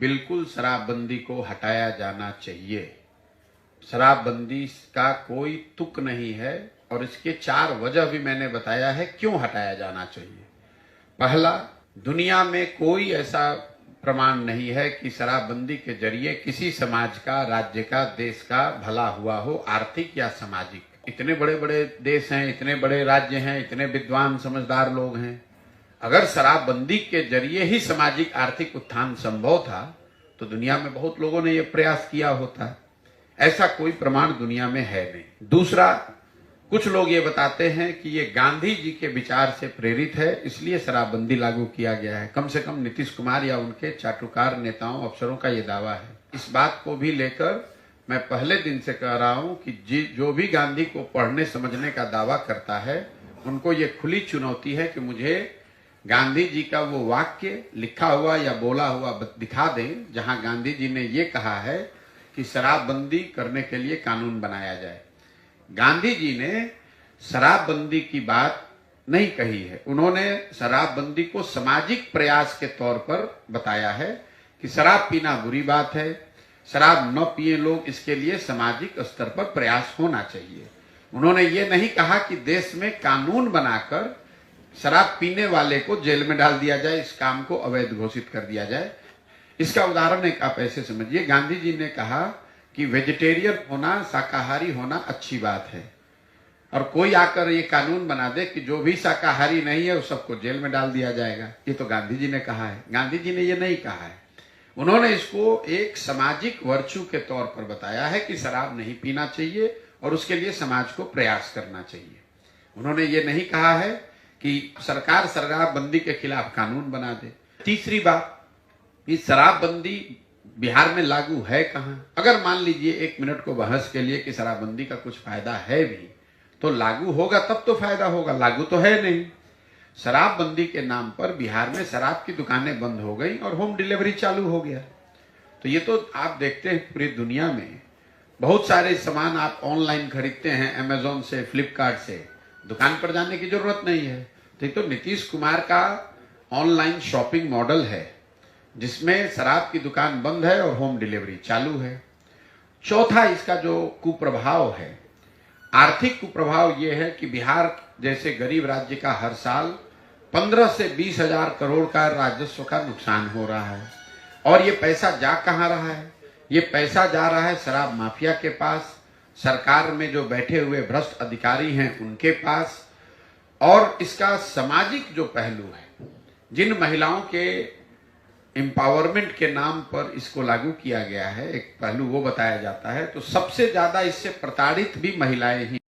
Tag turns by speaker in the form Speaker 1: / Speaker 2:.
Speaker 1: बिल्कुल शराबबंदी को हटाया जाना चाहिए। शराबबंदी का कोई तुक नहीं है और इसके 4 वजह भी मैंने बताया है क्यों हटाया जाना चाहिए। पहला, दुनिया में कोई ऐसा प्रमाण नहीं है कि शराबबंदी के जरिए किसी समाज का, राज्य का, देश का भला हुआ हो, आर्थिक या सामाजिक। इतने बड़े बड़े देश हैं, इतने बड़े राज्य हैं, इतने विद्वान समझदार लोग हैं। अगर शराबबंदी के जरिए ही सामाजिक आर्थिक उत्थान संभव था तो दुनिया में बहुत लोगों ने यह प्रयास किया होता। ऐसा कोई प्रमाण दुनिया में है नहीं। दूसरा, कुछ लोग ये बताते हैं कि ये गांधी जी के विचार से प्रेरित है, इसलिए शराबबंदी लागू किया गया है। कम से कम नीतीश कुमार या उनके चाटुकार नेताओं, अफसरों का ये दावा है। इस बात को भी लेकर मैं पहले दिन से कह रहा हूं कि जो भी गांधी को पढ़ने समझने का दावा करता है, उनको ये खुली चुनौती है कि मुझे गांधी जी का वो वाक्य लिखा हुआ या बोला हुआ दिखा दें जहां गांधी जी ने ये कहा है कि शराबबंदी करने के लिए कानून बनाया जाए। गांधी जी ने शराबबंदी की बात नहीं कही है। उन्होंने शराबबंदी को सामाजिक प्रयास के तौर पर बताया है कि शराब पीना बुरी बात है, शराब न पिए लोग, इसके लिए सामाजिक स्तर पर प्रयास होना चाहिए। उन्होंने ये नहीं कहा कि देश में कानून बनाकर शराब पीने वाले को जेल में डाल दिया जाए, इस काम को अवैध घोषित कर दिया जाए। इसका उदाहरण एक आप ऐसे समझिए, गांधी जी ने कहा कि वेजिटेरियन होना, शाकाहारी होना अच्छी बात है, और कोई आकर ये कानून बना दे कि जो भी शाकाहारी नहीं है उस सबको जेल में डाल दिया जाएगा। ये तो गांधी जी ने कहा है। गांधी जी ने ये नहीं कहा है। उन्होंने इसको एक सामाजिक वर्चू के तौर पर बताया है कि शराब नहीं पीना चाहिए और उसके लिए समाज को प्रयास करना चाहिए। उन्होंने ये नहीं कहा है कि सरकार शराबबंदी के खिलाफ कानून बना दे। तीसरी बात, ये शराबबंदी बिहार में लागू है कहां? अगर मान लीजिए 1 मिनट को बहस के लिए कि शराबबंदी का कुछ फायदा है भी, तो लागू होगा तब तो फायदा होगा, लागू तो है नहीं। शराबबंदी के नाम पर बिहार में शराब की दुकानें बंद हो गई और होम डिलीवरी चालू हो गया। तो ये तो आप देखते हैं पूरी दुनिया में बहुत सारे सामान आप ऑनलाइन खरीदते हैं, अमेजोन से, फ्लिपकार्ट से, दुकान पर जाने की जरूरत नहीं है। तो नीतीश कुमार का ऑनलाइन शॉपिंग मॉडल है जिसमें शराब की दुकान बंद है और होम डिलीवरी चालू है। चौथा, इसका जो कुप्रभाव है, आर्थिक कुप्रभाव ये है कि बिहार जैसे गरीब राज्य का हर साल 15 से 20 हजार करोड़ का राजस्व का नुकसान हो रहा है। और ये पैसा जा कहां रहा है? ये पैसा जा रहा है शराब माफिया के पास, सरकार में जो बैठे हुए भ्रष्ट अधिकारी हैं उनके पास। और इसका सामाजिक जो पहलू है, जिन महिलाओं के एम्पावरमेंट के नाम पर इसको लागू किया गया है, एक पहलू वो बताया जाता है, तो सबसे ज्यादा इससे प्रताड़ित भी महिलाएं ही